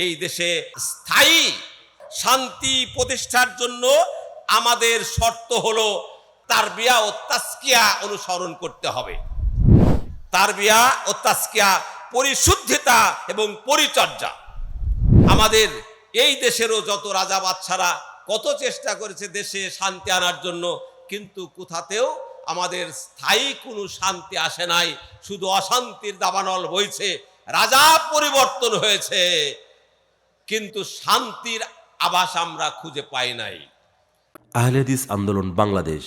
এই দেশে স্থায়ী শান্তি প্রতিষ্ঠার জন্য আমাদের শর্ত হলো তারবিয়া ও তাজকিয়া অনুসরণ করতে হবে। তারবিয়া ও তাজকিয়া, পরিশুদ্ধিতা এবং পরিচর্যা। আমাদের এই দেশেরও যত রাজা বাদশারা কত চেষ্টা করেছে দেশে শান্তি আনার জন্য, কিন্তু কোথাতেও আমাদের স্থায়ী কোনো শান্তি আসে নাই, শুধু অশান্তির দাবানল বইছে। রাজা পরিবর্তন হয়েছে কিন্তু শান্তির আভাস আমরা খুঁজে পাই নাই। আহলে হাদিস আন্দোলন বাংলাদেশ।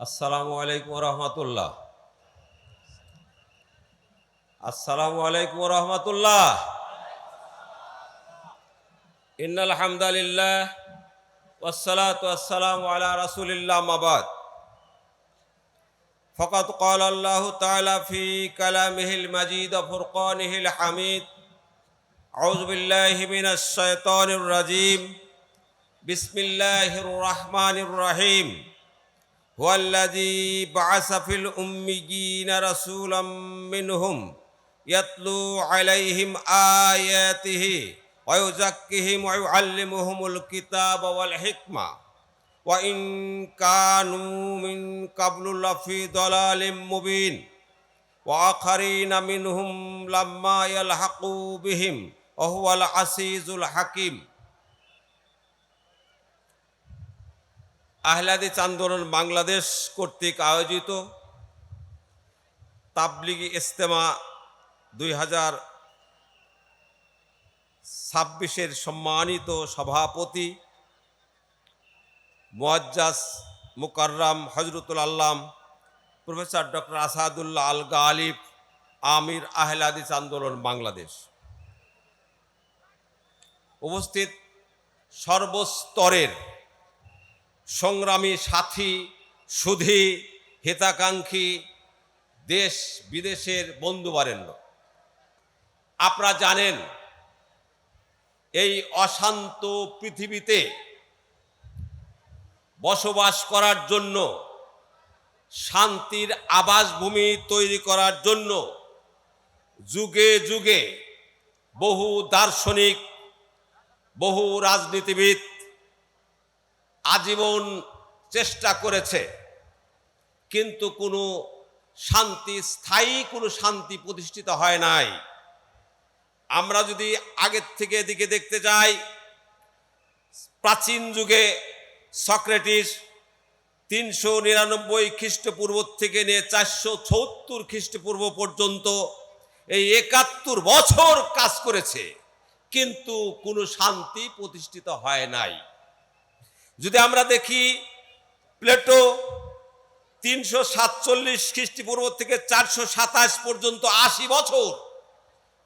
আসসালামু আলাইকুম রহমতুল্লাহ। আসসালামু আলাইকুম রহমতুল্লাহ। ইন্নাল হামদালিল্লাহ ওয়াসসালাতু ওয়াসসালামু আলা রাসূলিল্লাহ মা বাদ। ফাকাদ ক্বালা আল্লাহু তাআলা ফি কালামিহিল মাজিদ ওয়া ফুরকানিহিল হামিদ। আউযু বিল্লাহি মিনাশ শাইতানির রাজীম। বিসমিল্লাহির রাহমানির রহিম। হুয়াল্লাযী বা'আসা ফিল উম্মিয়িনা রাসূলাম মিনহুম ইয়াতলু আলাইহিম আয়াতিহি ওয়া ইউযাক্কিহিম ওয়া ইউআল্লিমুহুমুল কিতাবা ওয়াল হিকমা ওয়া ইন কানু মিন ক্বাবলু লাফি দালালিম মুবিন ওয়া আখারিনা মিনহুম লাম্মা ইয়ালহাকু বিহিম ওয়া হুয়াল আসিজুল হাকিম। আহলে হাদিস আন্দোলন বাংলাদেশ কর্তৃক আয়োজিত তাবলিগি ইজতেমা 2026-এর সম্মানিত সভাপতি মুআজ্জাজ মুকাররম হযরতুল আল্লাম প্রফেসর ডক্টর আসাদুল্লাহ আল গালিব, আমির আহলে হাদিস আন্দোলন বাংলাদেশ, উপস্থিত সর্বস্তরের সংগ্রামী সাথী, সুধী, হিতাকাঙ্ক্ষী, দেশ বিদেশের বন্ধুবরেণ্য, আপনারা জানেন এই অশান্ত পৃথিবীতে বসবাস করার জন্য, শান্তির আবাসভূমি তৈরি করার জন্য যুগে যুগে বহু দার্শনিক, বহু রাজনীতিবিদ আজীবন চেষ্টা করেছে, কিন্তু কোনো শান্তি, স্থায়ী কোনো শান্তি প্রতিষ্ঠিত হয় নাই। আমরা যদি আগের থেকে এদিকে দেখতে যাই, প্রাচীন যুগে সক্রেটিস 399 খ্রিস্টপূর্ব থেকে নিয়ে 474 খ্রিস্টপূর্ব পর্যন্ত এই 71 বছর কাজ করেছে, কিন্তু কোনো শান্তি প্রতিষ্ঠিত হয় নাই। যদি আমরা দেখি, প্লেটো 347 খ্রিস্টপূর্ব থেকে 427 পর্যন্ত 80 বছর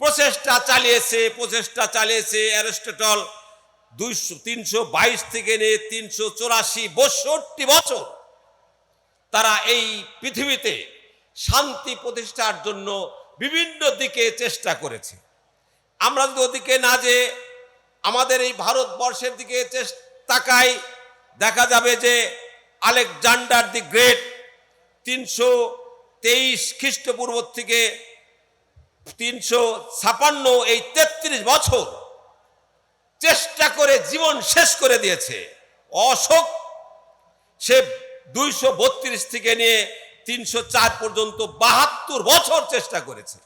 প্রচেষ্টা চালিয়েছে। অ্যারিস্টটল 322 থেকে নিয়ে 384, 62 বছর তারা এই পৃথিবীতে শান্তি প্রতিষ্ঠার জন্য বিভিন্ন দিকে চেষ্টা করেছে। আমরা যদি ওদিকে না যে আমাদের এই ভারতবর্ষের দিকে তাকাই, দেখা যাবে যে আলেকজান্ডার দি গ্রেট 323 খ্রিস্টপূর্ব থেকে 356, এই 33 বছর চেষ্টা করে জীবন শেষ করে দিয়েছে। অশোক সে 232 থেকে নিয়ে 304 পর্যন্ত 72 বছর চেষ্টা করেছে।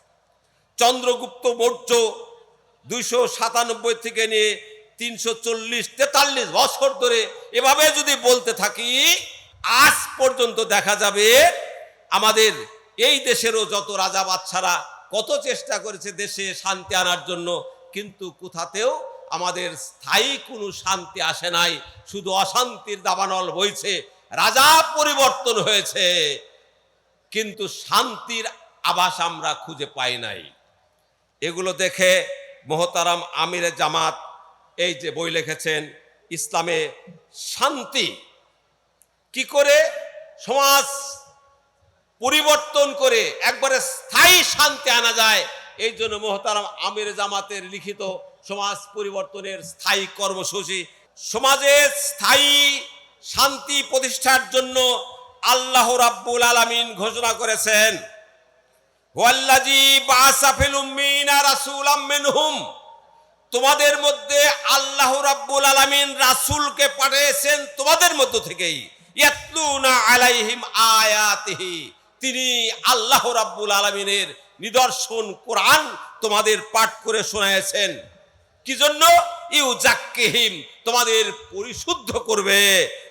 চন্দ্রগুপ্ত মৌর্য 297 থেকে নিয়ে 340-43 বছর ধরে এভাবে যদি বলতে থাকি, আজ পর্যন্ত দেখা যাবে আমাদের এই দেশেরও যত রাজা বাদশারা কত চেষ্টা করেছে দেশে শান্তি আনার জন্য, কিন্তু কোথাতেও আমাদের স্থায়ী কোনো শান্তি আসে নাই, শুধু অশান্তির দাবানল বইছে। রাজা পরিবর্তন হয়েছে কিন্তু শান্তির আভাস আমরা খুঁজে পাই নাই। এগুলো দেখে মোহতারাম আমিরে জামাত এই যে বই লিখেছেন, ইসলামে শান্তি কি করে সমাজ পরিবর্তন করে একবারে স্থায়ী শান্তি আনা যায়, এই জন্য মোহতারাম আমিরে জামাতের লিখিত সমাজ পরিবর্তনের স্থায়ী কর্মসূচি। সমাজে স্থায়ী শান্তি প্রতিষ্ঠার জন্য আল্লাহ রাব্বুল আলামিন ঘোষণা করেছেন, হুয়াল্লাযী বা'আসা ফিল উম্মিয়িনা রাসূলাম মিনহুম তোমাদের মধ্যে আল্লাহ রাব্বুল আলামিন রাসূলকে পাঠিয়েছেন তোমাদের মধ্য থেকেই, ইয়াতলুনা আলাইহিম আয়াতিহি, তিনি আল্লাহ রাব্বুল আলামিনের নিদর্শন কোরআন তোমাদের পাঠ করে শোনায়েছেন। কি জন্য? ইউজাক্কিহিম, তোমাদের পরিশুদ্ধ করবে,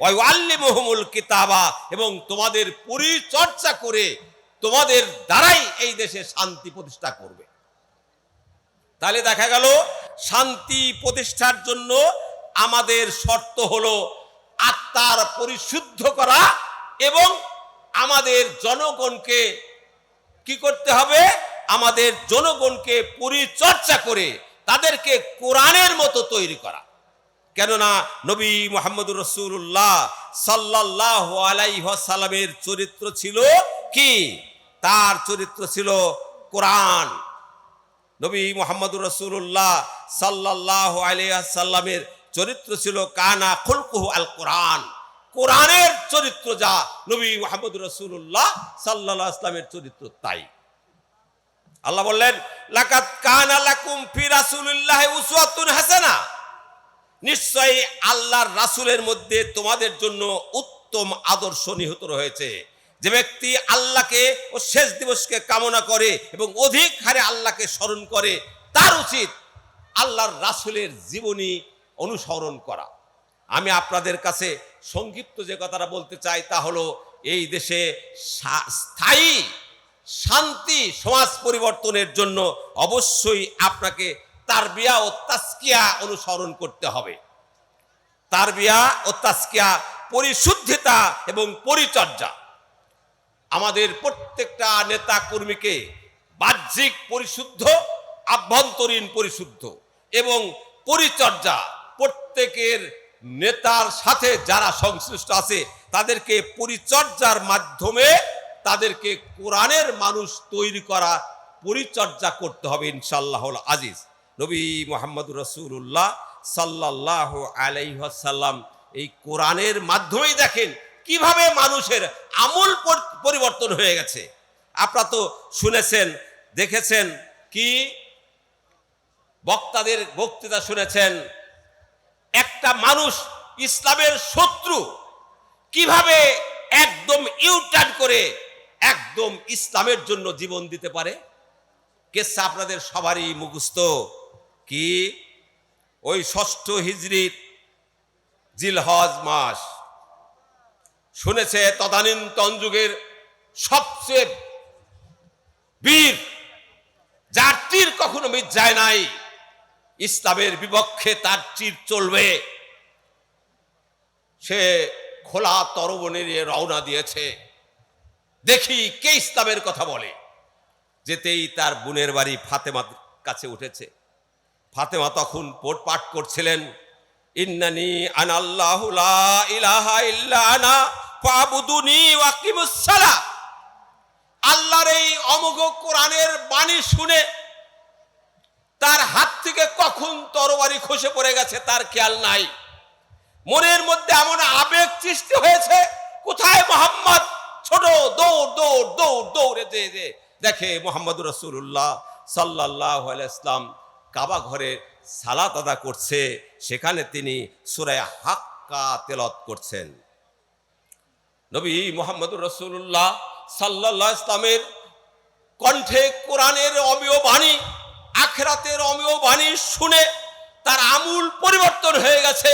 ওয়া ইউআল্লিমুহুমুল কিতাবা, এবং তোমাদের পরিচর্যা করে তোমাদের দ্বারাই এই দেশে শান্তি প্রতিষ্ঠা করবে। তাহলে দেখা গেল শান্তি প্রতিষ্ঠার জন্য আমাদের শর্ত হলো আত্মার পরিশুদ্ধ করা এবং আমাদের জনগণকে কি করতে হবে? আমাদের জনগণকে পরিচর্যা করে তাদেরকে কোরআনের মতো তৈরি করা। কেননা নবী মুহাম্মদুর রাসূলুল্লাহ সাল্লাল্লাহু আলাইহি ওয়াসাল্লামের চরিত্র ছিল কি? তার চরিত্র ছিল কোরআন। নবী মুহাম্মদুর রাসূলুল্লাহ সাল্লাল্লাহু আলাইহি ওয়াসাল্লামের চরিত্র ছিল কানা খুলকুহু আল কোরআন। কোরআনের চরিত্র যা, নবী মুহাম্মদুর রাসূলুল্লাহ সাল্লাল্লাহু আলাইহি ওয়াসাল্লামের চরিত্র তাই। আল্লাহ বললেন, লাকাদ কানা লাকুম ফি রাসূলিল্লাহি উসওয়াতুন হাসানা, নিশ্চয়ই আল্লাহর রাসূলের মধ্যে তোমাদের জন্য উত্তম আদর্শ নিহিত রয়েছে। যে ব্যক্তি আল্লাহকে ও শেষ দিবসকে কামনা করে এবং অধিক হারে আল্লাহকে স্মরণ করে, তার উচিত আল্লাহর রাসূলের জীবনী অনুসরণ করা। আমি আপনাদের কাছে সংক্ষিপ্ত যে কথাটা বলতে চাই তা হলো, এই দেশে স্থায়ী শান্তি সমাজ পরিবর্তনের জন্য অবশ্যই আপনাকে তারবিয়া ও তাজকিয়া অনুসরণ করতে হবে। তারবিয়া ও তাজকিয়া, পরিশুদ্ধতা এবং পরিচর্যা। আমাদের প্রত্যেকটা নেতা কর্মীকে বাহ্যিক পরিশুদ্ধ, আভ্যন্তরীণ পরিশুদ্ধ এবং পরিচর্যা, প্রত্যেকের নেতার সাথে যারা সংশ্লিষ্ট আছে তাদেরকে পরিচর্যার মাধ্যমে তাদেরকে কোরআনের মানুষ তৈরি করা, পরিচর্যা করতে হবে ইনশাআল্লাহুল আজিজ। নবী মুহাম্মদুর রাসূলুল্লাহ সাল্লাল্লাহু আলাইহি ওয়াসাল্লাম এই কোরআনের মাধ্যমেই দেখেন কিভাবে মানুষের আমূল পরিবর্তন হয়ে গেছে। আপনারা তো শুনেছেন, দেখেছেন, কি বক্তাদের বক্তৃতা শুনেছেন, একটা মানুষ ইসলামের শত্রু কিভাবে একদম ইউটার্ন করে একদম ইসলামের জন্য জীবন দিতে পারে। কেসা আপনাদের সবারই মুখস্থ। কি? ওই ৬ষ্ঠ হিজরির জিলহজ মাস, শুনেছে তদানীন্তন যুগের সবচেয়ে বীর, যার তীর কখনো মিট যায় নাই, ইসলামের বিপক্ষে তার তীর চলবে, সে খোলা তরবারি নিয়ে রওনা দিয়েছে। দেখি কে ইসলামের কথা বলে। যেতেই তার বোনের বাড়ি ফাতেমার কাছে উঠেছে। ফাতেমা তখন পাঠ করছিলেন, ইন্নানি আনাল্লাহু লা ইলাহা ইল্লা আনা ফাবুদুনি ওয়াকিমুস সালাহ। আল্লাহর এই অমোঘ কোরআনের বাণী শুনে তার হাত থেকে কখন তরবারি খসে পড়ে গেছে তার খেয়াল নাই। মনের মধ্যে এমন আবেগ সৃষ্টি হয়েছে, কোথায় মুহাম্মদ? ছোট দৌড় দৌড় দৌড় দৌড়ে যে দেখে মুহাম্মদুর রাসূলুল্লাহ সাল্লাল্লাহু আলাইহি ওয়াসাল্লাম কাবা ঘরে সালাত আদা করছে, সেখানে তিনি সূরা হাক্কা তেলাওয়াত করছেন। নবী মুহাম্মদুর রাসূলুল্লাহ সাল্লাল্লাহু আলাইহি ওয়াসাল্লামের কণ্ঠে কোরআনের অমীয় বাণী, আখিরাতের অমীয় বাণী শুনে তার আমূল পরিবর্তন হয়ে গেছে।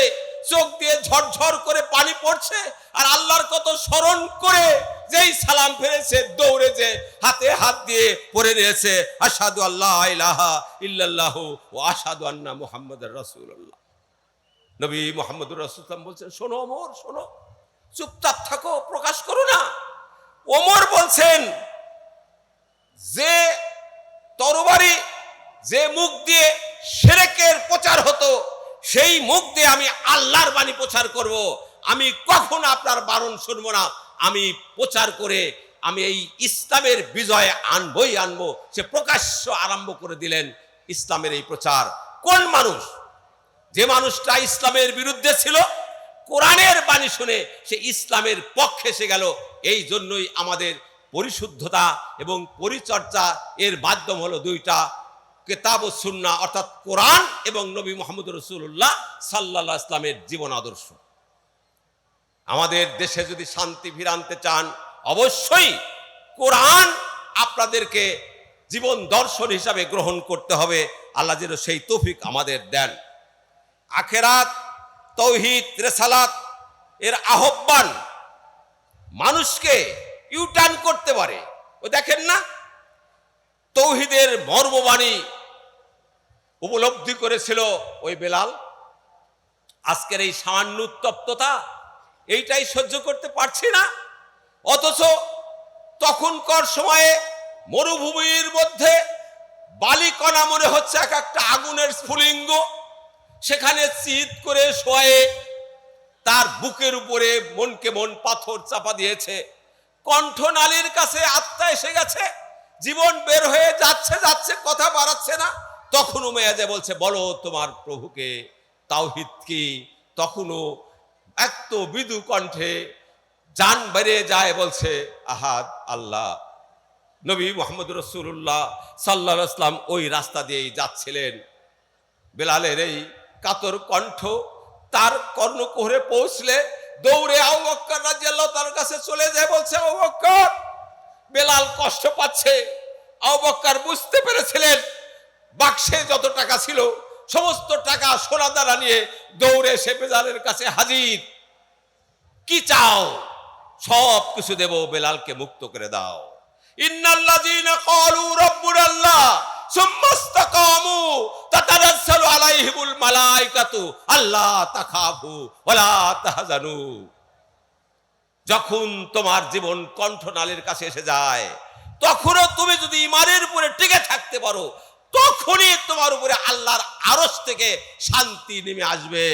চোখ দিয়ে ঝরঝর করে পানি পড়ছে, আর আল্লাহর কত স্মরণ করে যেই সালাম ফেলেছে, দৌড়ে যে হাতে হাত দিয়ে পড়ে নিয়েছে, আশহাদু আল্লা ইলাহা ইল্লাল্লাহু ওয়া আশহাদু আন্না মুহাম্মাদার রাসূলুল্লাহ। নবী মুহাম্মদুর রাসূলুল্লাহ বলছেন, শোনো ওমর, শোনো, চুপচাপ থাকো, প্রকাশ করো না। ওমর বলছেন, যে তরবারি, যে মুখ দিয়ে শিরকের প্রচার হতো, সেই মুখ দিয়ে আমি আল্লাহর বাণী প্রচার করব। আমি কখনো আপনার বারণ শুনবো না। আমি প্রচার করে আমি এই ইসলামের বিজয় আনবই আনবো। সে প্রকাশ্য আরম্ভ করে দিলেন ইসলামের এই প্রচার। কোন মানুষ? যে মানুষটা ইসলামের বিরুদ্ধে ছিল, কোরআনের বাণী শুনে সে ইসলামের পক্ষে এসে গেল। এই জন্যই আমাদের পরিশুদ্ধতা এবং পরিচর্যা এর মাধ্যম হলো দুইটা, কিতাব ও সুন্নাহ অর্থাৎ কোরআন এবং নবী মুহাম্মদ রাসূলুল্লাহ সাল্লাল্লাহু আলাইহি ওয়াসাল্লামের জীবন আদর্শ। আমাদের দেশে যদি শান্তি ফিরে আনতে চান, অবশ্যই কোরআন আপনাদেরকে জীবন দর্শন হিসাবে গ্রহণ করতে হবে। আল্লাহ যেন সেই তৌফিক আমাদের দেন। আখিরাত, তৌহিদ, রিসালাত এর আহ্বান মানুষকে ইউটার্ন করতে পারে। ও দেখেন না, তৌহিদের মর্মবাণী উপলব্ধি করেছিল ওই বেলাল। আজকের এই সামান্য উত্তপ্ততা এইটাই সহ্য করতে পারছি না, অথচ তখনকার সময়ে মরুভূমির মধ্যে বালিকণা মনে হচ্ছে এক একটা আগুনের স্ফুলিঙ্গ, সেখানে চিৎ করে শোয়ে তার বুকের উপরে মনকে মন পাথর চাপা দিয়েছে। কণ্ঠনালীর কাছে আত্মা এসে গেছে, জীবন বের হয়ে যাচ্ছে যাচ্ছে, কথা বাড়াচ্ছে না। তখন উমাইয়া বলছে, বলো তোমার প্রভুকে, তাওহীদ কি? তখনও এত মৃদু কণ্ঠে জান বেরিয়ে যায়, বলছে আহাদ আল্লাহ। নবী মুহাম্মদ রাসূলুল্লাহ সাল্লাল্লাহু আলাইহি ওয়াসাল্লাম ওই রাস্তা দিয়েই যাচ্ছিলেন। বেলালের এই কাতর কণ্ঠ তার কর্ণকুহরে পৌঁছলে দৌড়ে আবু বকর রাদিয়াল্লাহু তার কাছে চলে যায়, বলছে আবু বকর, বেলাল কষ্ট পাচ্ছে। আবু বকর বুঝতে পেরেছিলেন বাক্সে যত টাকা ছিল সমস্ত টাকা সোনা দানা নিয়ে দৌড়ে সে বেলালের কাছে হাজির। কি চাও? সব কিছু দেব, বেলালকে মুক্ত করে দাও। ইন্নাল্লাযীনা ক্বালু রাব্বুনাল্লাহ সুম্মা ইসতাকামু তাতানাজ্জালু আলাইহিমুল মালায়েকাতু আল্লা তাখাফু ওয়ালা তাহজানু। যখন তোমার জীবন কণ্ঠনালীর কাছে এসে যায়, তখনও তুমি যদি ঈমানের উপরে টিকে থাকতে পারো, তখনই তোমার উপরে আল্লাহর আরশ থেকে শান্তি নেমে আসবে।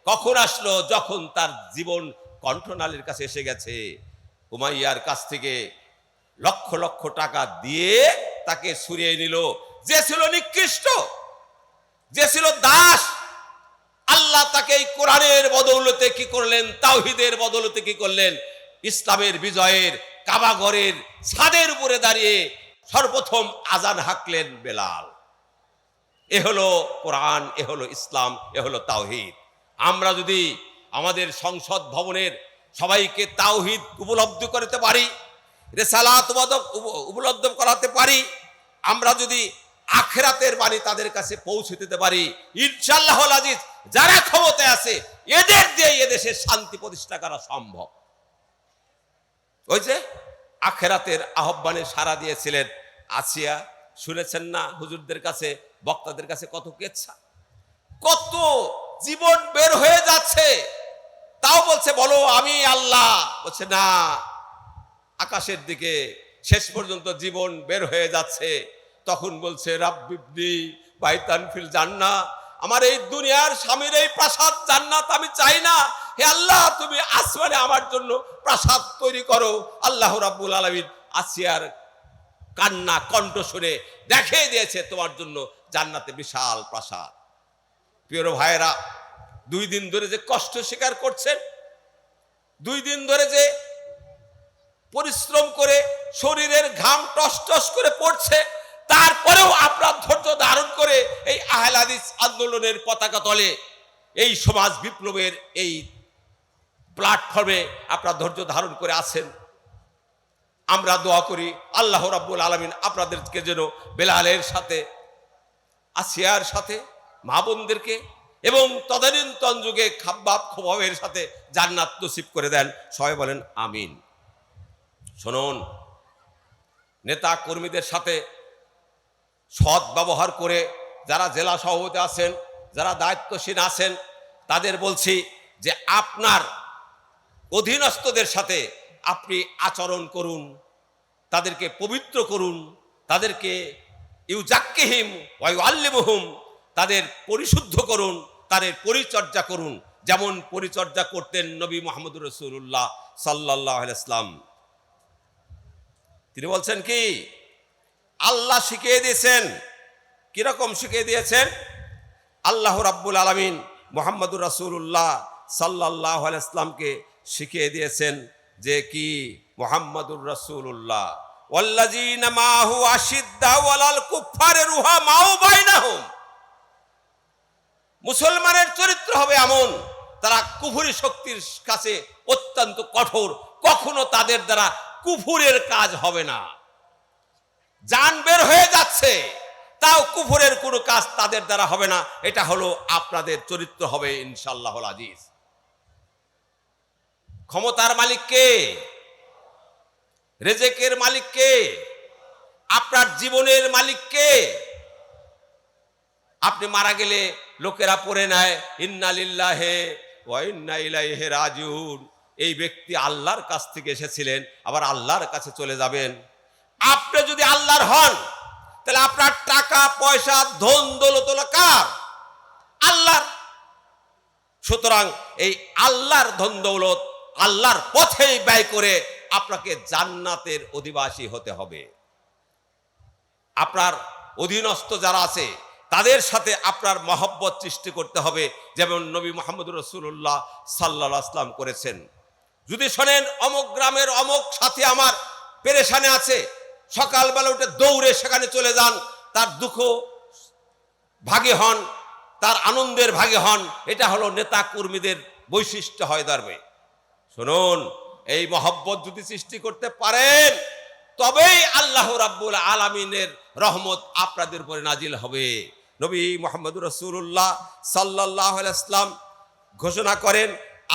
কখন আসলো? যখন তার জীবন কণ্ঠনালীর কাছে এসে গেছে। উমাইয়ার কাছ থেকে লক্ষ লক্ষ টাকা দিয়ে তাকে সরিয়ে নিল। যে ছিল নিকৃষ্ট, যে ছিল দাস, আল্লাহ তাকে এই কোরআনের বদৌলতে কি করলেন? তাওহীদের বদৌলতে কি করলেন? ইসলামের বিজয়ের কাবাঘরের ছাদের উপরে দাঁড়িয়ে সর্বপ্রথম আজান হাঁকলেন বেলাল। এ হলো কোরআন, এ হলো ইসলাম, এ হলো তাওহীদ। আমরা যদি আমাদের সংসদ ভবনের সবাইকে তাওহীদ উপলব্ধি করতে পারি, রিসালাত উপলব্ধি করাতে পারি, আমরা যদি আখিরাতের বাণী তাদের কাছে পৌঁছে দিতে পারি, ইনশাআল্লাহুল আজিজ যারা ক্ষমতায় আছে এদের দিয়ে এদেশের শান্তি প্রতিষ্ঠা করা সম্ভব। ওই যে আখিরাতের আহ্বানে সাড়া দিয়েছিলেন আসিয়া, শুনেছেন না? হুজুরদের কাছে, বক্তাদের কাছে কত কেচ্ছা, কত জীবন বের হয়ে যাচ্ছে, তাও বলছে বলো আমি আল্লাহ। বলছে না, আকাশের দিকে শেষ পর্যন্ত জীবন বের হয়ে যাচ্ছে। তখন বলছে রাব্বিবনি বাইতান ফিল জান্নাহ, আমার এই দুনিয়ার স্বামীর এই প্রাসাদ জান্নাত আমি চাই না। হে আল্লাহ, তুমি আসমানে আমার জন্য প্রাসাদ তৈরি করো। আল্লাহ রাব্বুল আলামিন আসিয়ার কান্না কণ্ঠ শুনে দেখিয়ে দিয়েছে তোমার জন্য জান্নাতে বিশাল প্রাসাদ। প্রিয় ভাইয়েরা, 2 দিন ধরে যে কষ্ট স্বীকার করছেন, 2 দিন ধরে যে পরিশ্রম করে শরীরের ঘাম টস টস করে পড়ছে, তারপরেও আপনার ধৈর্য ধারণ করে এই আহলে হাদিস আন্দোলনের পতাকা তলে, এই সমাজ বিপ্লবের এই প্ল্যাটফর্মে আপনার ধৈর্য ধারণ করে আছেন। আমরা দোয়া করি আল্লাহ রাব্বুল আলামিন আপনাদেরকে যেন বেলালের সাথে, আসিয়ার সাথে, মা বোনদেরকে এবং তদানীন্তন যুগে খাব্বাব খোবাবের সাথে জান্নাত নসিব করে দেন। সবাই বলেন আমিন। শুনুন, নেতা কর্মীদের সাথে সৎ ব্যবহার করে যারা জেলা সভাপতি আছেন, যারা দায়িত্বশীল আছেন, তাদের বলছি যে আপনার অধীনস্থদের সাথে আপনি আচরণ করুন, তাদেরকে পবিত্র করুন, তাদেরকে ইউজাক্কিহিম ওয়া ইউআল্লিমুহুম, তাদের পরিশুদ্ধ করুন, তাদের পরিচর্যা করুন, যেমন পরিচর্যা করতেন নবী মুহাম্মদ রাসূলুল্লাহ সাল্লাল্লাহু আলাইহি ওয়াসাল্লাম। তিনি বলছেন কি, আল্লাহ শিখিয়ে দিয়েছেন। কিরকম শিখিয়ে দিয়েছেন? আল্লাহ রাব্বুল আলামিন মুহাম্মদুর রাসূলুল্লাহ সাল্লাল্লাহু আলাইহি ওয়াসাল্লামকে শিখিয়ে দিয়েছেন যে কি, মুহাম্মদুর রাসূলুল্লাহ ওয়াল্লাযীনা মাহু আশিদ্দাউ আলাল কুফফারি রুহামাউ বাইনাহুম। মুসলমানের চরিত্র হবে এমন, তারা কুফরি শক্তির কাছে অত্যন্ত কঠোর, কখনো তাদের দ্বারা কুফরের কাজ হবে না। জান বের হয়ে যাচ্ছে, তাও কুফরের কোনো কাজ তাদের দ্বারা হবে না। এটা হলো আপনাদের চরিত্র হবে ইনশাআল্লাহুল আজিজ। ক্ষমতার মালিক কে? রেজেকের মালিক কে? আপনার জীবনের মালিক কে? আপনি মারা গেলে লোকেরা পড়ে নেয় ইন্না লিল্লাহি ওয়া ইন্না ইলাইহি রাজিউন। এই ব্যক্তি আল্লাহর কাছ থেকে এসেছিলেন, আবার আল্লাহর কাছে চলে যাবেন। আপনি যদি আল্লাহর হন, তাহলে আপনার টাকা পয়সা ধন দৌলত কার? আল্লাহর। সুতরাং এই আল্লাহর ধন দৌলত আল্লাহর পথেই ব্যয় করে আপনাকে জান্নাতের অধিবাসী হতে হবে। আপনার অধীনস্থ যারা আছে তাদের সাথে আপনার মহব্বত সৃষ্টি করতে হবে, যেমন নবী মুহাম্মদ রাসূলুল্লাহ সাল্লাল্লাহু আলাইহি ওয়াসাল্লাম করেছেন। যদি শোনেন অমুক গ্রামের অমুক সাথী আমার পেরেশানে আছে, সকালবেলা উঠে দৌড়ে সেখানে চলে যান, তার দুঃখ ভাগী হন, তার আনন্দের ভাগী হন। এটা হলো নেতা কর্মীদের বৈশিষ্ট্য হয় ধর্মে। শুনুন, এই মহব্বত যদি সৃষ্টি করতে পারেন, তবেই আল্লাহ রাব্বুল আলামিনের রহমত আপনাদের উপরে নাজিল হবে। নবী মুহাম্মদ রাসূলুল্লাহ সাল্লাল্লাহু আলাইহি ওয়াসাল্লাম ঘোষণা করেন,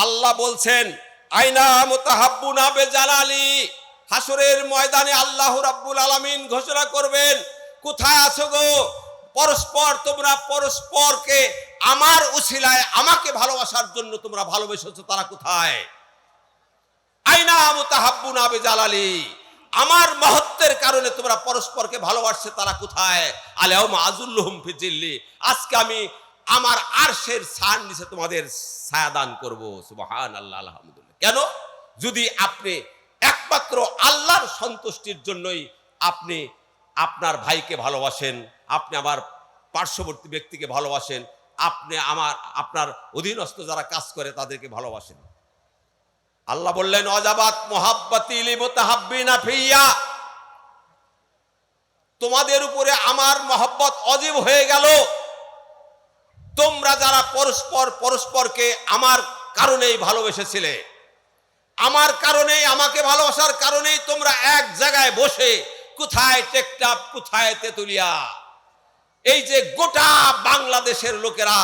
আল্লাহ বলছেন আইনা মুতাহাব্বুনা বেজালালি। হাসরের ময়দানে আল্লাহ রাব্বুল আলামিন ঘোষণা করবেন, কোথায় আছো গো? পরস্পর তোমরা পরস্পরকে আমার উসিলায় আমাকে ভালোবাসার জন্য তোমরা ভালোবেসেছো, তারা কোথায়? আইনা মুতাহাব্বুনা বেজালালি, আমার মহত্বের কারণে তোমরা পরস্পরকে ভালোবাসছে, তারা কোথায়? আলাউমা আযুল্লুহুম ফি জিল্লি, আজকে আমি আমার আরশের ছায়ার নিচে তোমাদের ছায়া দান করব। সুবহানাল্লাহ, আলহামদুলিল্লাহ। কেন? যদি আপনি একমাত্র আল্লাহর সন্তুষ্টির জন্যই আপনি আপনার ভাইকে ভালোবাসেন, আপনি আমার পার্শ্ববর্তী ব্যক্তিকে ভালোবাসেন, আপনি আপনার অধীনস্থ যারা কাজ করে তাদেরকে ভালোবাসেন। আল্লাহ বললেন ওয়াজাবাত মুহাব্বাতি লিমুতাহাব্বিনা ফিয়া, তোমাদের উপরে আমার মহব্বত অজীব হয়ে গেল। তোমরা যারা পরস্পরকে আমার কারণেই ভালোবেসেছিলে, আমার কারণেই, আমাকে ভালোবাসার কারণেই তোমরা এক জায়গায় বসে, কোথায় টেকটাপ কোথায় তেতুলিয়া, এই যে গোটা বাংলাদেশের লোকেরা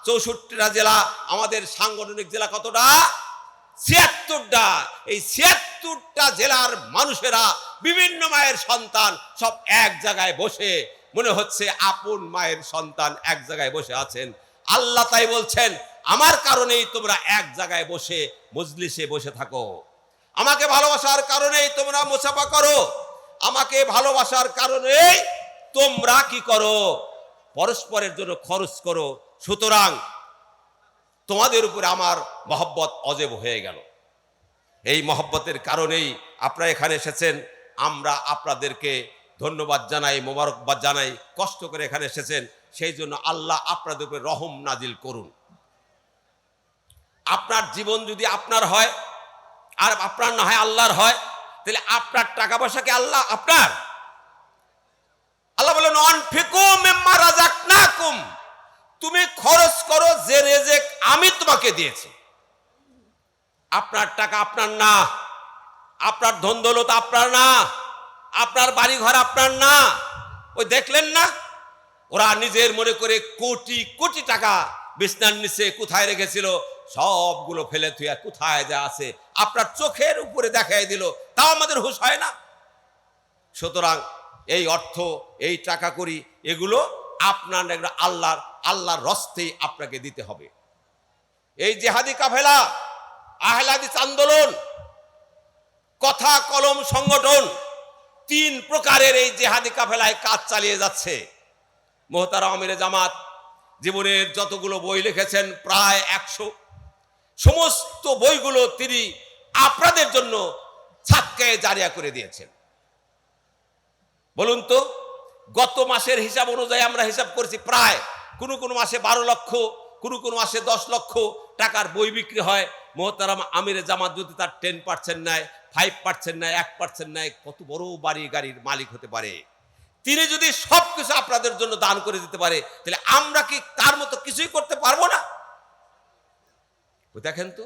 64টা জেলা, আমাদের সাংগঠনিক জেলা কতটা? 76টা। এই 76টা জেলার মানুষেরা বিভিন্ন মায়ের সন্তান সব এক জায়গায় বসে, মনে হচ্ছে আপন মায়ের সন্তান এক জায়গায় বসে আছেন। আল্লাহ তাই বলছেন, আমার কারণেই তোমরা এক জায়গায় বসে মজলিসে বসে থাকো, আমাকে ভালোবাসার কারণেই তোমরা মুসাফা করো, আমাকে ভালোবাসার কারণেই তোমরা কি করো? পরস্পরের জন্য খরচ করো। সুতরাং তোমাদের উপরে আমার মহব্বত অজেব হয়ে গেল। এই মহব্বতের কারণেই আপনারা এখানে এসেছেন। আমরা আপনাদেরকে ধন্যবাদ জানাই, মোবারকবাদ জানাই, কষ্ট করে এখানে এসেছেন। সেই জন্য আল্লাহ আপনাদের উপরে রহম নাজিল করুন। আপনার জীবন যদি আপনার হয় আর আপনার না হয় আল্লাহর হয়, তাহলে আপনার টাকা পয়সা কি আল্লাহ আপনার? আল্লাহ বলেন আনফিকু মিম্মা রাযাকনাকুম, তুমি খরচ করো যে রিজিক আমি তোমাকে দিয়েছি। আপনার টাকা আপনার না, আপনার ধন দৌলত আপনার না, আপনার বাড়ি ঘর আপনার না। ওই দেখলেন না, ওরা নিজের মনে করে কোটি কোটি টাকা বিছনার নিচে কোথায় রেখেছিল, সবগুলো ফেলে থুয়া কোথায় যা আছে আপনার চোখের উপরে দেখাই দিল, তাও আমাদের হুঁশ হয় না। সুতরাং এই অর্থ, এই টাকা করি, এগুলো আপনার আল্লাহর রস্তেই আপনাকে দিতে হবে। এই জিহাদি কাফেলা, আহলে হাদিস আন্দোলন, কথা কলম সংগঠন, 3 প্রকারের এই জিহাদি কাফেলায় কাজ চালিয়ে যাচ্ছে। মোহতারাম আমিরে জামাত জীবনের যতগুলো বই লিখেছেন প্রায় 100, সমস্ত বইগুলো তিনি আপনাদের জন্য সাদকায়ে জারিয়া করে দিয়েছেন। বলুন তো, গত মাসের হিসাব অনুযায়ী আমরা হিসাব করেছি, প্রায় কোন মাসে 12 লক্ষ, কোন মাসে 10 লক্ষ টাকার বই বিক্রি হয়। মোহতারাম আমিরে জামাত যদি তার 10% নেয়, 5% নেয়, 1% নেয়, কত বড় বাড়ি গাড়ির মালিক হতে পারে। তিনি যদি সবকিছু আপনাদের জন্য দান করে দিতে পারে, তাহলে আমরা কি তার মতো কিছুই করতে পারবো না? দেখেন তো,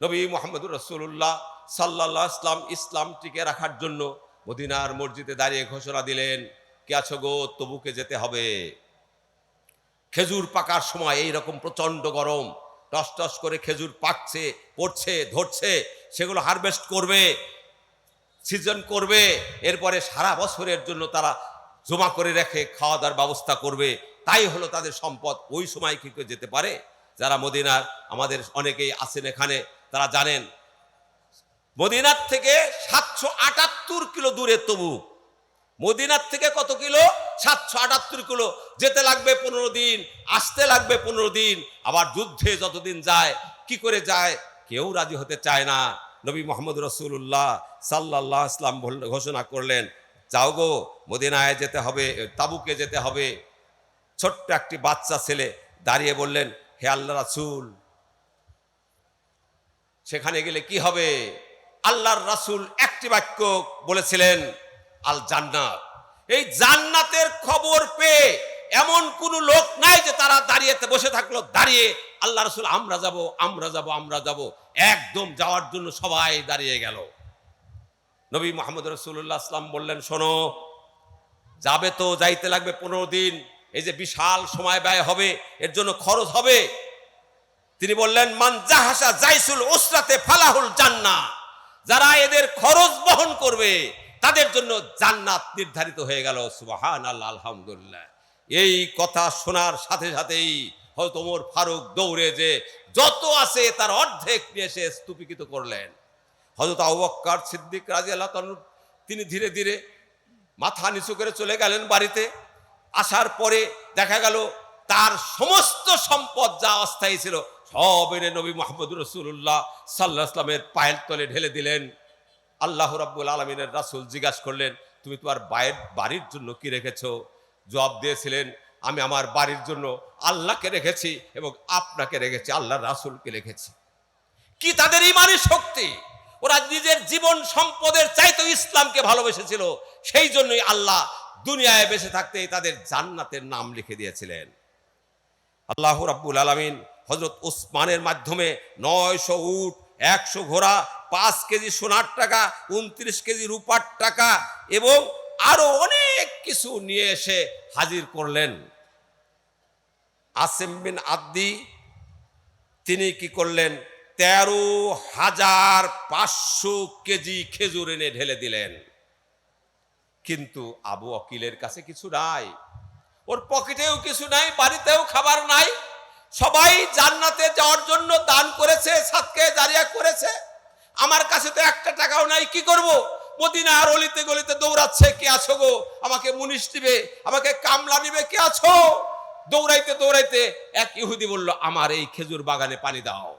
নবী মুহাম্মদুর রাসূলুল্লাহ সাল্লাল্লাহু আলাইহি ওয়াসাল্লাম ইসলাম টিকে রাখার জন্য মদিনার মসজিদে দাঁড়িয়ে ঘোষণা দিলেন, কে আছো গো, তবুকে যেতে হবে। খেজুর পাকার সময় এইরকম প্রচন্ড গরম, টস টস করে খেজুর পাকছে, পড়ছে, ধরছে, সেগুলো হারভেস্ট করবে, সিজন করবে, এরপরে সারা বছরের জন্য তারা জমা করে রেখে খাওয়া দাওয়ার ব্যবস্থা করবে। তাই হলো তাদের সম্পদ। ওই সময় কি করে যেতে পারে? যারা মদিনার, আমাদের অনেকেই আছেন এখানে, তারা জানেন মদিনার থেকে 778 কিলো দূরে তবুক। মদিনার থেকে কত কিলো? 778 কিলো। যেতে লাগবে 15 দিন, আসতে লাগবে 15 দিন। আবার যুদ্ধে যতদিন যায়, কি করে যায় কেউ রাজি হতে চায় না। নবী মুহাম্মদ রাসূলুল্লাহ সাল্লাল্লাহু আলাইহি ওয়াসাল্লাম ঘোষণা করলেন, যাও গো, মদিনায় যেতে হবে, তাবুকে যেতে হবে। ছোট্ট একটি বাচ্চা ছেলে দাঁড়িয়ে বললেন, হে আল্লাহর রাসূল, সেখানে গেলে কি হবে? আল্লাহর রাসূল একটি বাক্য বলেছিলেন, আল জান্নাত। এই জান্নাতের খবর পেয়ে এমন কোন লোক নাই যে তারা দাঁড়িয়ে বসে থাকলো, দাঁড়িয়ে আল্লাহ রাসূল আমরা যাব, আমরা যাব, আমরা যাব। একদম যাওয়ার জন্য সবাই দাঁড়িয়ে গেল। নবী মুহাম্মদ রাসূলুল্লাহ সাল্লাল্লাহু আলাইহি ওয়াসাল্লাম বললেন, শোনো, যাবে তো, যাইতে লাগবে 15 দিন, এই যে বিশাল সময় ব্যয় হবে, এর জন্য খরচ হবে। তিনি বললেন, মান জাহাসা জাইসুল উসরাতে ফালাহুল জান্নাহ, যারা এদের খরচ বহন করবে তাদের জন্য জান্নাত নির্ধারিত হয়ে গেল। সুবহানাল্লাহ, আলহামদুলিল্লাহ। এই কথা শোনার সাথে সাথেই হযরত ওমর ফারুক দৌড়ে যে যত আছে তার অর্ধেক নিয়ে এসে স্তূপীকৃত করলেন। হযরত আবু বকর সিদ্দিক রাদিয়াল্লাহু তাআলা তিনি ধীরে ধীরে মাথা নিচু করে চলে গেলেন বাড়িতে। আসার পরে দেখা গেল তার সমস্ত সম্পদ যা অস্থায়ী ছিল সব এনে নবী মুহাম্মদ রাসূলুল্লাহ সাল্লাল্লাহু আলাইহি ওয়াসাল্লামের পায়ের তলে ঢেলে দিলেন। আল্লাহ রাব্বুল আলামিনের রাসূল জিজ্ঞাসা করলেন, তুমি তোমার বাড়ির জন্য কি রেখেছো? জবাব দিয়েছিলেন, আমি আমার বাড়ির জন্য আল্লাহকে রেখেছি এবং আপনাকে রেখেছি, আল্লাহর রাসূলকে রেখেছি। কি তাদের ঈমানী শক্তি! ওরা নিজের জীবন সম্পদের চাইতে ইসলামকে ভালোবেসেছিল। সেই জন্যই আল্লাহ দুনিয়ায় বেঁচে থাকতেই তাদের জান্নাতের নাম লিখে দিয়েছিলেন। আল্লাহ রাব্বুল আলামিন হযরত উসমানের মাধ্যমে 900 উট, 100 ঘোড়া, 5 কেজি সোনার টাকা, 29 কেজি রূপার টাকা এবং আরো অনেক কিছু নিয়ে এসে হাজির করলেন। আসিম বিন আদ্দি তিনি কি করলেন? 13,500 কেজি খেজুর এনে ঢেলে দিলেন। কিন্তু আবু আকিলের কাছে কিছু নাই, ওর পকেটেও কিছু নাই, বাড়িতেও খাবার নাই। সবাই জান্নাতে যাওয়ার জন্য দান করেছে, সাদকা জারিয়া করেছে। আমার কাছে তো একটা টাকাও নাই, কি করব? মদিনার অলিতে গলিতে দৌড়াচ্ছে, কে আছো গো, আমাকে মুনিশ দিবে, আমাকে কামলা নিবে, কে আছো? দৌড়াইতে দৌড়াইতে এক ইহুদি বলল, আমার এই খেজুর বাগানে পানি দাও।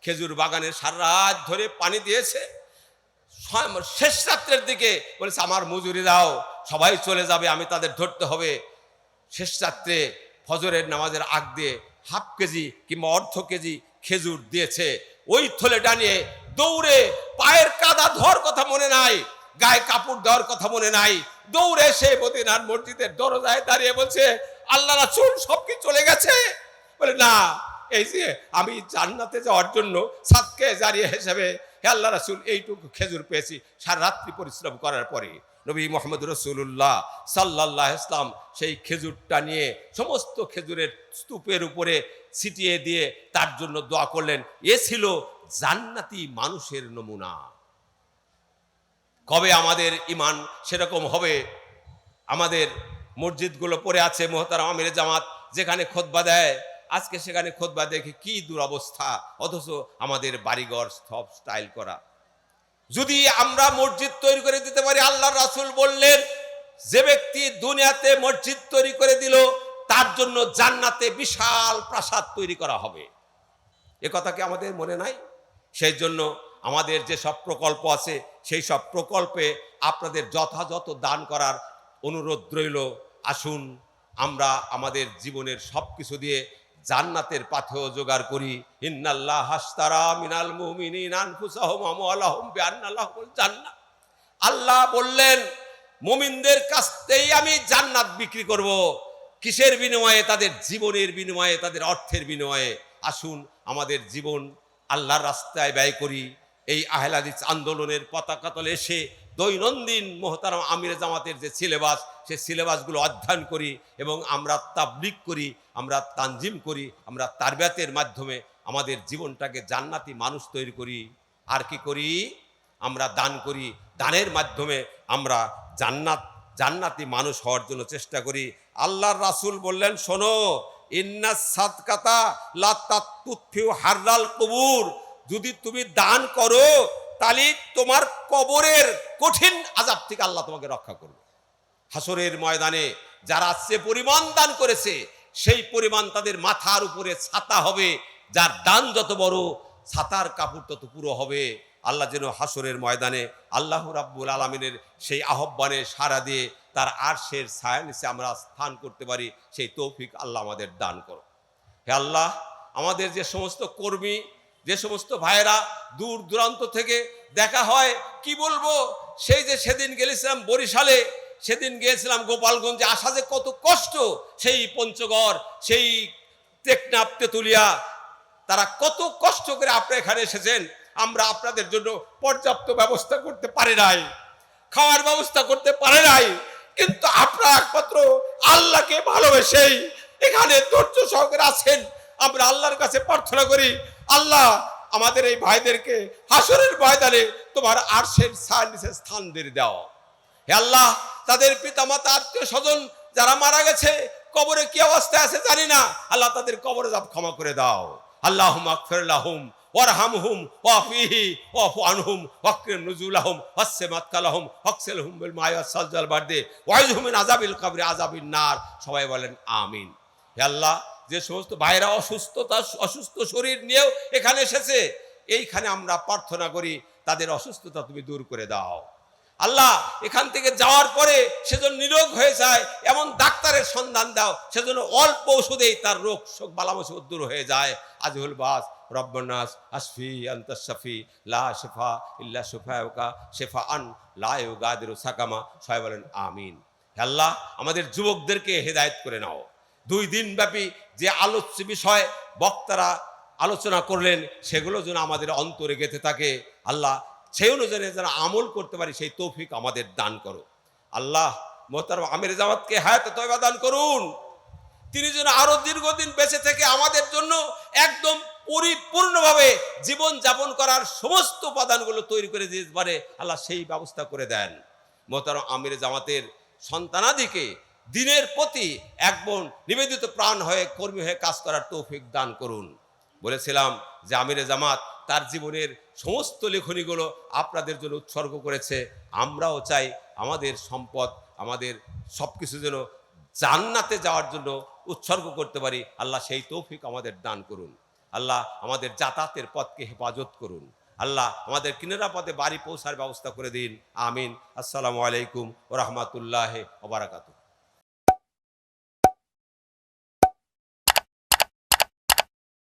খেজুর বাগানে সারা রাত ধরে পানি দিয়েছে। শেষ রাত্রের দিকে বলেছে, আমার মজুরি দাও, সবাই চলে যাবে, আমি তাদের ধরতে হবে। শেষ রাত্রে ফজরের নামাজের আগ দিয়ে 1/2 কেজি কিংবা অর্ধ কেজি খেজুর দিয়েছে। ওই থলে ডানিয়ে দৌড়ে, পায়ের কাদা ধোয়ার কথা মনে নাই, গায়ে কাপড় দেওয়ার কথা মনে নাই, দৌড়ে এসে মদিনার মসজিদের দরজায় দাঁড়িয়ে বলছে, আল্লাহ রাসূল সব কি চলে গেছে? বলে, না, এই যে আমি জান্নাতে যাওয়ার জন্য সাদকা জারিয়া হিসেবে হে আল্লাহ রাসূল এইটুকু খেজুর পেয়েছি সারা রাত্রি পরিশ্রম করার পরে। নবী মুহাম্মদ রাসূলুল্লাহ সাল্লাল্লাহু আলাইহি ওয়াসাল্লাম সেই খেজুরটা নিয়ে সমস্ত খেজুরের স্তূপের উপরে ছিটিয়ে দিয়ে তার জন্য দোয়া করলেন। এ ছিল জান্নাতি মানুষের নমুনা। কবে আমাদের ঈমান সেরকম হবে? আমাদের মসজিদগুলো পড়ে আছে, মুহতারাম আমিরে জামাত যেখানে খুতবা দেয়, আজকে সেখানে খুতবা দেখে কি দুরবস্থা, অথচ আমাদের বাড়িঘর সব স্টাইল করা। যদি আমরা মসজিদ তৈরি করে দিতে পারি, আল্লাহর রাসূল বললেন, যে ব্যক্তি দুনিয়াতে মসজিদ তৈরি করে দিল তার জন্য জান্নাতে বিশাল প্রাসাদ তৈরি করা হবে। এ কথা কি আমাদের মনে নাই? সেই জন্য আমাদের যে সব প্রকল্প আছে সেই সব প্রকল্পে আপনাদের যথাযথ দান করার অনুরোধ রইল। আসুন আমরা আমাদের জীবনের সব কিছু দিয়ে জান্নাতের পাথেও জোগাড় করি। ইন্নাল্লাহ হাসতারা মিনাল মুমিনিনা আনফুসাহুম ওয়া আমওয়ালাহুম বিআন্না লাহুমুল জান্নাহ। আল্লাহ বললেন মুমিনদের কাছ থেকেই আমি জান্নাত বিক্রি করব। কিসের বিনিময়ে? তাদের জীবনের বিনিময়ে, তাদের অর্থের বিনিময়ে। আসুন আমাদের জীবন আল্লাহর রাস্তায় ব্যয় করি। এই আহলে হাদিস আন্দোলনের পতাকা তলে এসে দৈনন্দিন মোহতারাম আমিরে জামাতের যে সিলেবাস, সে সিলেবাসগুলো অধ্যয়ন করি এবং আমরা তাবলীগ করি, আমরা তানজিম করি, আমরা তারবিয়াতের মাধ্যমে আমাদের জীবনটাকে জান্নাতি মানুষ তৈরি করি। আর কি করি? আমরা দান করি, দানের মাধ্যমে আমরা জান্নাতি মানুষ হওয়ার জন্য চেষ্টা করি। আল্লাহর রাসূল বললেন, শোনো, ইন্নাস সাদকাতা লা তাতুফিউ হাররাল কুবুর, যদি তুমি দান করো তাহলে তোমার কবরের কঠিন আযাব থেকে আল্লাহ তোমাকে রক্ষা করবে। হাসরের ময়দানে যারা সে পরিমাণ দান করেছে, সেই পরিমাণ তাদের মাথার উপরে ছাতা হবে। যার দান যত বড়, ছাতার কাপড় তত পুরো হবে। আল্লাহ যেন হাসরের ময়দানে আল্লাহ রাব্বুল আলামিনের সেই আহ্বানে সাড়া দিয়ে তার আরশের ছায়ার নিচে আমরা স্থান করতে পারি, সেই তৌফিক আল্লাহ আমাদের দান করো। হে আল্লাহ, আমাদের যে সমস্ত কর্মী, যে সমস্ত ভাইয়েরা দূর দূরান্ত থেকে দেখা হয়, কি বলবো, সেই যে সেদিন গেছিলাম বরিশালে, সেদিন গিয়েছিলাম গোপালগঞ্জে, আসা যে কত কষ্ট, সেই পঞ্চগড়, সেই টেকনাফ, তেতুলিয়া, তারা কত কষ্ট করে আপনারা এখানে এসেছেন। আমরা আপনাদের জন্য পর্যাপ্ত ব্যবস্থা করতে পারি নাই, খাওয়ার ব্যবস্থা করতে পারে নাই, কিন্তু আপনারা একমাত্র আল্লাহকে ভালোবেসেই এখানে ধৈর্য সহকারে আছেন। আমরা আল্লাহর কাছে প্রার্থনা করি, আল্লাহ আমাদের এই ভাইদেরকে হাসরের ময়দানে তোমার আরশের ছায়ার নিচে স্থান দিয়ে দাও। হে আল্লাহ, তাদের পিতামাতা, আত্মীয় স্বজন যারা মারা গেছে, কবরে কি অবস্থায় আছে জানি না, আল্লাহ তাদের কবরে যাব ক্ষমা করে দাও। আল্লাহুম্মা আগফির লাহুম ওয়ারহামহুম ওয়াফিহি ওয়াফু আনহুম ওয়াকরিম নুজুলাহুম ওয়াসসিমাতকালাহুম ওয়াকসিলহুম বিল মা'i ওয়াস-সালজাল বারদে ওয়াইযহুম মিন আযাবিল কবরি আযাবিন নার। সবাই বলেন আমিন। হে আল্লাহ, যে সমস্ত ভাইরা অসুস্থ শরীর নিয়েও এখানে এসেছে, এইখানে আমরা প্রার্থনা করি তাদের অসুস্থতা তুমি দূর করে দাও। আল্লাহ, এখান থেকে যাওয়ার পরে সেজন্য নিরোগ হয়ে যায় এমন ডাক্তারের সন্ধান দাও, সেজন্য অল্প ওষুধেই তার রোগ শোক বালা মুসিবত দূর হয়ে যায়। আজহুল বাস রব্বানাস আশফি আনতাস শাফি লা শিফা ইল্লা শিফাউকা শিফাআন লা ইউগাদিরু সাকামা। সবাই বলেন আমিন। হে আল্লাহ, আমাদের যুবকদেরকে হেদায়েত করে নাও। 2 দিন ব্যাপী যে আলোচ্য বিষয় বক্তারা আলোচনা করলেন, সেগুলো যেন আমাদের অন্তরে গেঁথে থাকে। আল্লাহ, সেই অনুযায়ী যেন আমল করতে পারি, সেই তৌফিক আমাদের দান করো। আল্লাহ, মোহতারাম আমিরে জামাতকে হায়াতে তয়বা দান করুন। তিনি যেন আরো দীর্ঘদিন বেঁচে থেকে আমাদের জন্য একদম পরিপূর্ণভাবে জীবন যাপন করার সমস্ত উপাদানগুলো তৈরি করে দিতে পারে, আল্লাহ সেই ব্যবস্থা করে দেন। মোহতারাম আমিরে জামাতের সন্তানাদিকে দিনের প্রতি একদম নিবেদিত প্রাণ হয়ে, কর্মী হয়ে কাজ করার তৌফিক দান করুন। বলেছিলাম যে আমিরে জামাত তার জীবনের সমস্ত লেখনীগুলো আপনাদের জন্য উৎসর্গ করেছে। আমরাও চাই আমাদের সম্পদ, আমাদের সব কিছু যেন জান্নাতে যাওয়ার জন্য উৎসর্গ করতে পারি। আল্লাহ সেই তৌফিক আমাদের দান করুন। আল্লাহ আমাদের যাতায়াতের পথকে হেফাজত করুন। আল্লাহ আমাদের নিরাপদে বাড়ি পৌঁছার ব্যবস্থা করে দিন। আমিন। আসসালামু আলাইকুম ওয়া রাহমাতুল্লাহি ওয়া বারাকাতুহু।